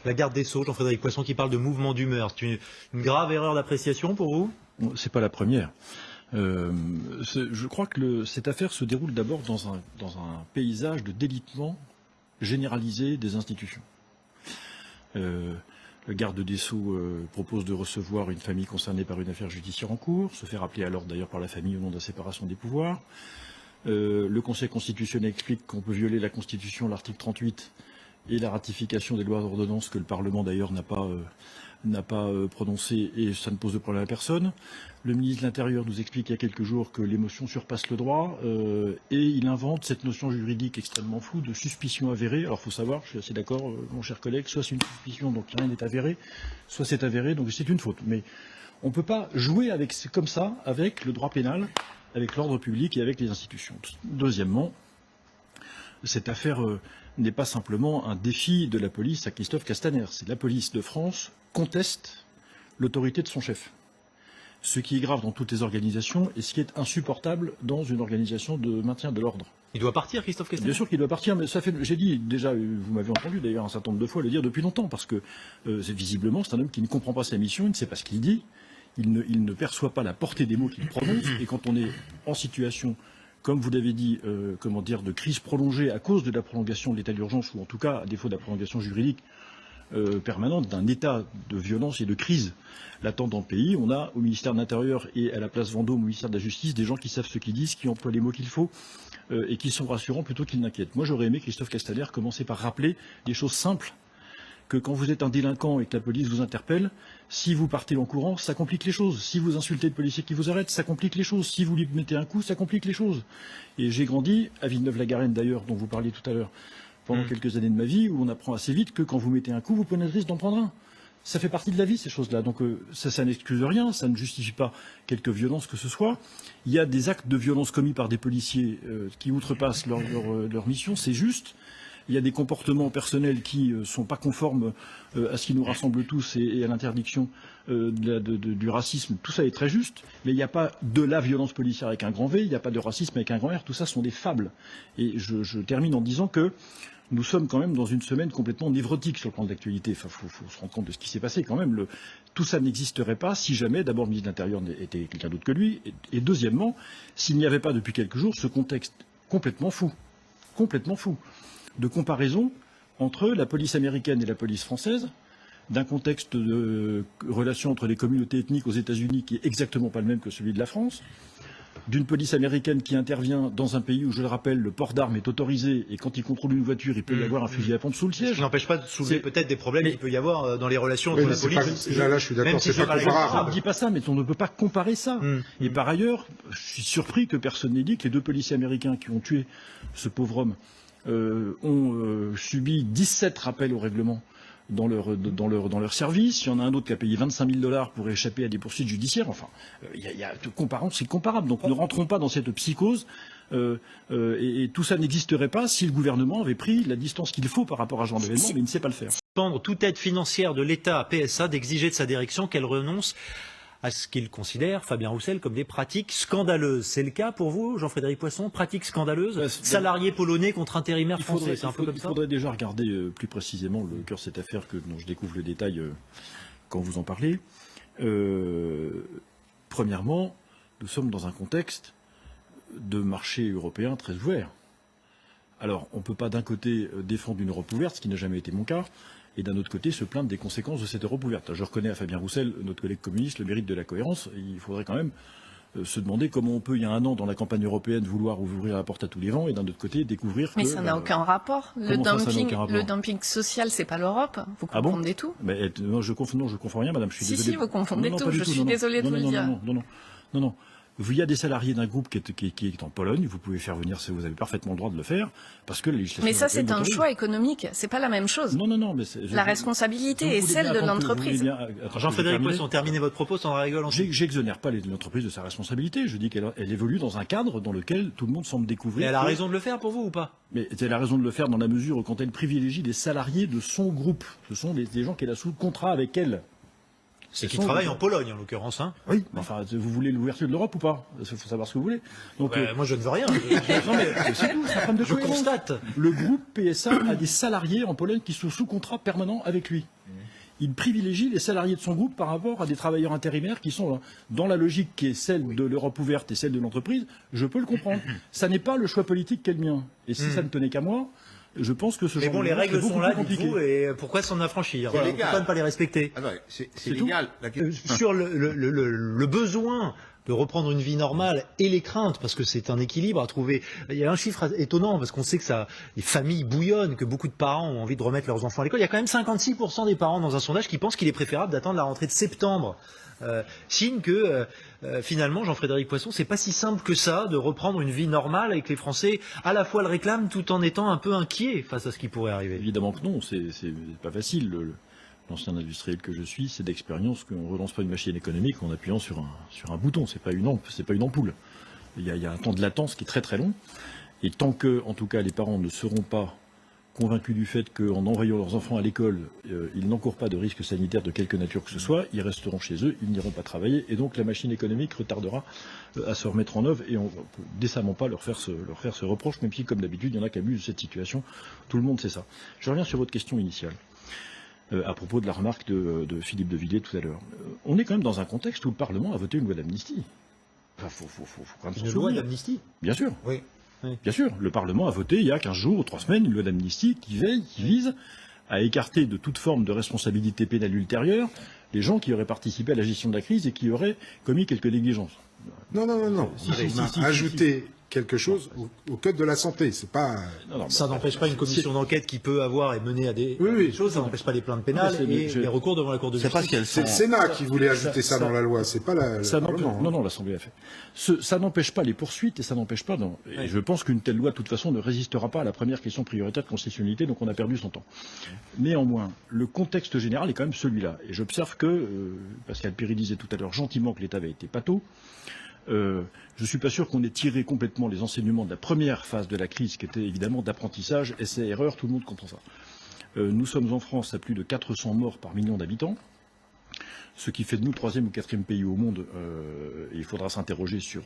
La garde des Sceaux, Jean-Frédéric Poisson, qui parle de mouvement d'humeur. C'est une grave erreur d'appréciation pour vous? C'est pas la première. Je crois que cette affaire se déroule d'abord dans un paysage de délitement généralisé des institutions. Le garde des Sceaux propose de recevoir une famille concernée par une affaire judiciaire en cours, se faire appeler à l'ordre d'ailleurs par la famille au nom de la séparation des pouvoirs. Le Conseil constitutionnel explique qu'on peut violer la Constitution, l'article 38, et la ratification des lois d'ordonnance que le Parlement d'ailleurs n'a pas prononcé, et ça ne pose de problème à personne. Le ministre de l'Intérieur nous explique il y a quelques jours que l'émotion surpasse le droit, et il invente cette notion juridique extrêmement floue de suspicion avérée. Alors il faut savoir, je suis assez d'accord, mon cher collègue, soit c'est une suspicion, donc rien n'est avéré, soit c'est avéré, donc c'est une faute. Mais on ne peut pas jouer comme ça avec le droit pénal, avec l'ordre public et avec les institutions. Deuxièmement, cette affaire n'est pas simplement un défi de la police à Christophe Castaner. C'est la police de France conteste l'autorité de son chef. Ce qui est grave dans toutes les organisations et ce qui est insupportable dans une organisation de maintien de l'ordre. Il doit partir, Christophe Castaner? Bien sûr qu'il doit partir, mais ça fait. J'ai dit déjà, vous m'avez entendu d'ailleurs un certain nombre de fois le dire depuis longtemps, parce que visiblement c'est un homme qui ne comprend pas sa mission, il ne sait pas ce qu'il dit, il ne perçoit pas la portée des mots qu'il prononce, et quand on est en situation, comme vous l'avez dit, de crise prolongée à cause de la prolongation de l'état d'urgence, ou en tout cas à défaut de la prolongation juridique permanente d'un état de violence et de crise latent dans le pays, on a au ministère de l'Intérieur et à la place Vendôme au ministère de la Justice des gens qui savent ce qu'ils disent, qui emploient les mots qu'il faut et qui sont rassurants plutôt qu'ils n'inquiètent. Moi j'aurais aimé, Christophe Castaner, commencer par rappeler des choses simples, que quand vous êtes un délinquant et que la police vous interpelle, si vous partez en courant, ça complique les choses. Si vous insultez le policier qui vous arrête, ça complique les choses. Si vous lui mettez un coup, ça complique les choses. Et j'ai grandi, à Villeneuve-la-Garenne d'ailleurs, dont vous parliez tout à l'heure, pendant quelques années de ma vie, où on apprend assez vite que quand vous mettez un coup, vous prenez le risque d'en prendre un. Ça fait partie de la vie, ces choses-là. Donc ça n'excuse rien, ça ne justifie pas quelque violence que ce soit. Il y a des actes de violence commis par des policiers qui outrepassent leur mission, c'est juste. Il y a des comportements personnels qui ne sont pas conformes à ce qui nous rassemble tous et à l'interdiction du racisme. Tout ça est très juste, mais il n'y a pas de la violence policière avec un grand V, il n'y a pas de racisme avec un grand R. Tout ça sont des fables. Et je termine en disant que nous sommes quand même dans une semaine complètement névrotique sur le plan de l'actualité. Enfin, faut se rendre compte de ce qui s'est passé quand même. Tout ça n'existerait pas si jamais, d'abord, le ministre de l'Intérieur était quelqu'un d'autre que lui, et deuxièmement, s'il n'y avait pas depuis quelques jours ce contexte complètement fou, de comparaison entre la police américaine et la police française, d'un contexte de relation entre les communautés ethniques aux États-Unis qui est exactement pas le même que celui de la France, d'une police américaine qui intervient dans un pays où, je le rappelle, le port d'armes est autorisé et quand il contrôle une voiture, il peut y avoir un fusil à pompe sous le siège. Ce qui n'empêche pas de soulever peut-être des problèmes qu'il peut y avoir dans les relations entre la police. Là, je suis d'accord, c'est pas comparable. Je ne dis pas ça, mais on ne peut pas comparer ça. Et par ailleurs, je suis surpris que personne n'ait dit que les deux policiers américains qui ont tué ce pauvre homme ont subi 17 rappels au règlement dans leur service. Il y en a un autre qui a payé $25 000 pour échapper à des poursuites judiciaires. Enfin, c'est comparable. Donc ne rentrons pas dans cette psychose. Et tout ça n'existerait pas si le gouvernement avait pris la distance qu'il faut par rapport à ce genre d'événement, mais il ne sait pas le faire. Suspendre toute aide financière de l'État à PSA, d'exiger de sa direction qu'elle renonce à ce qu'il considère, Fabien Roussel, comme des pratiques scandaleuses. C'est le cas pour vous, Jean-Frédéric Poisson? Pratiques scandaleuses? Salariés polonais contre intérimaires français, c'est un peu comme ça? Il faudrait déjà regarder plus précisément le cœur de cette affaire dont je découvre le détail quand vous en parlez. Premièrement, nous sommes dans un contexte de marché européen très ouvert. Alors, on ne peut pas d'un côté défendre une Europe ouverte, ce qui n'a jamais été mon cas, et d'un autre côté se plaindre des conséquences de cette Europe ouverte. Je reconnais à Fabien Roussel, notre collègue communiste, le mérite de la cohérence. Il faudrait quand même se demander comment on peut, il y a un an, dans la campagne européenne, vouloir ouvrir la porte à tous les vents, et d'un autre côté découvrir Mais ça n'a aucun rapport. Le dumping social, c'est pas l'Europe. Vous confondez tout. Mais, non, je confonds rien, madame. Je suis désolé. Si, vous confondez tout. Je suis désolé de vous le dire. Non. Il y a des salariés d'un groupe qui est en Pologne, vous pouvez faire venir, vous avez parfaitement le droit de le faire, parce que la législation... Mais ça, c'est un choix économique, c'est pas la même chose. Non, mais... La responsabilité est celle de l'entreprise. Jean-Frédéric Poisson, terminez votre propos sans rigole ensuite. J'exonère pas l'entreprise de sa responsabilité, je dis qu'elle évolue dans un cadre dans lequel tout le monde semble découvrir... Mais elle a raison de le faire pour vous ou pas? Mais elle a raison de le faire dans la mesure où quand elle privilégie des salariés de son groupe, ce sont des gens qu'elle a sous contrat avec elle. C'est qui travaille en Pologne, en l'occurrence. Hein. Oui, enfin, vous voulez l'ouverture de l'Europe ou pas? Il faut savoir ce que vous voulez. Donc, moi, je ne veux rien. non, mais c'est tout, c'est un problème de Je cohérence. constate. Le groupe PSA a des salariés en Pologne qui sont sous contrat permanent avec lui. Il privilégie les salariés de son groupe par rapport à des travailleurs intérimaires qui sont dans la logique qui est celle de l'Europe ouverte et celle de l'entreprise. Je peux le comprendre. Ça n'est pas le choix politique qu'est le mien. Et si ça ne tenait qu'à moi, je pense que ce genre Mais bon, de les règles c'est sont beaucoup là, plus compliqué. dites-vous, et pourquoi s'en affranchir? légal. Pourquoi ne pas les respecter? Ah non, c'est C'est légal. Sur le besoin de reprendre une vie normale et les craintes, parce que c'est un équilibre à trouver. Il y a un chiffre étonnant, parce qu'on sait que les familles bouillonnent, que beaucoup de parents ont envie de remettre leurs enfants à l'école. Il y a quand même 56% des parents dans un sondage qui pensent qu'il est préférable d'attendre la rentrée de septembre. Signe que finalement, Jean-Frédéric Poisson, c'est pas si simple que ça de reprendre une vie normale et que les Français à la fois le réclament tout en étant un peu inquiets face à ce qui pourrait arriver. Évidemment que non, c'est pas facile. L'ancien industriel que je suis, c'est d'expérience qu'on ne relance pas une machine économique en appuyant sur un bouton. C'est pas une ampoule. Il y a un temps de latence qui est très très long. Et tant que, en tout cas, les parents ne seront pas convaincus du fait qu'en envoyant leurs enfants à l'école, ils n'encourent pas de risque sanitaire de quelque nature que ce soit, ils resteront chez eux, ils n'iront pas travailler, et donc la machine économique retardera à se remettre en œuvre, et on ne peut décemment pas leur faire ce reproche, même si, comme d'habitude, il y en a qui abusent de cette situation. Tout le monde sait ça. Je reviens sur votre question initiale. À propos de la remarque de Philippe de Villiers tout à l'heure. On est quand même dans un contexte où le Parlement a voté une loi d'amnistie. Enfin, faut quand même s'en Une loi souvenir. d'amnistie? Bien sûr. Oui. Bien sûr. Le Parlement a voté il y a 15 jours ou 3 semaines une loi d'amnistie qui vise à écarter de toute forme de responsabilité pénale ultérieure les gens qui auraient participé à la gestion de la crise et qui auraient commis quelques négligences. Non. Si, On a ajouté quelque chose au code de la santé. C'est pas. Non, Ça n'empêche pas une commission d'enquête qui peut avoir et mener à des choses, ça n'empêche pas les plaintes pénales et les recours devant la Cour de justice. C'est le Sénat qui voulait ajouter ça dans la loi, c'est pas le Parlement. Non, l'Assemblée a fait. Ça n'empêche pas les poursuites et ça n'empêche pas. Et je pense qu'une telle loi, de toute façon, ne résistera pas à la première question prioritaire de constitutionnalité, donc on a perdu son temps. Néanmoins, le contexte général est quand même celui-là. Et j'observe que, Pascal Péry disait tout à l'heure gentiment que l'État avait été pâteau. Je ne suis pas sûr qu'on ait tiré complètement les enseignements de la première phase de la crise, qui était évidemment d'apprentissage, essai-erreur, tout le monde comprend ça. Nous sommes en France à plus de 400 morts par million d'habitants, ce qui fait de nous le 3e ou 4e pays au monde, et il faudra s'interroger sur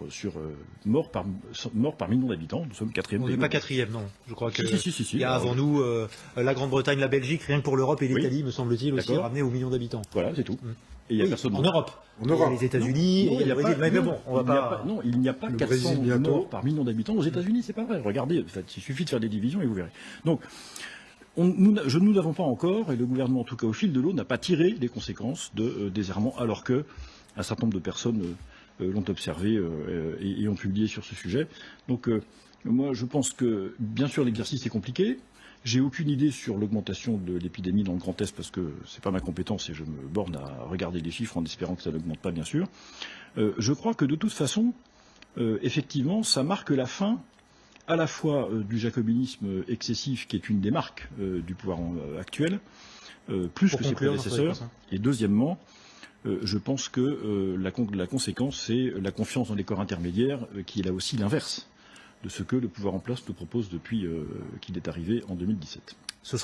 morts par million d'habitants. Nous sommes 4e. On n'est pas 4e, non. Je crois que si. Il y a avant nous la Grande-Bretagne, la Belgique, rien que pour l'Europe et l'Italie, me semble-t-il, aussi D'accord. ramenés au million d'habitants. Voilà, c'est tout. Et il y a personne en Europe. En Europe. Les États-Unis, Non, et il y a le Brésil. Mais bon, on va pas. Non, il n'y a pas Le 400 Brésil bientôt. morts par million d'habitants aux États-Unis, c'est pas vrai. Regardez, en fait, il suffit de faire des divisions et vous verrez. Donc, nous n'avons pas encore, et le gouvernement, en tout cas au fil de l'eau, n'a pas tiré les conséquences des errements, alors que un certain nombre de personnes l'ont observé et ont publié sur ce sujet. Donc, moi, je pense que, bien sûr, l'exercice est compliqué. J'ai aucune idée sur l'augmentation de l'épidémie dans le Grand Est parce que c'est pas ma compétence et je me borne à regarder les chiffres en espérant que ça n'augmente pas, bien sûr. Je crois que de toute façon, effectivement, ça marque la fin à la fois du jacobinisme excessif, qui est une des marques du pouvoir actuel, plus que ses prédécesseurs. Et deuxièmement, je pense que la conséquence, c'est la confiance dans les corps intermédiaires, qui est là aussi l'inverse de ce que le pouvoir en place nous propose depuis qu'il est arrivé en 2017.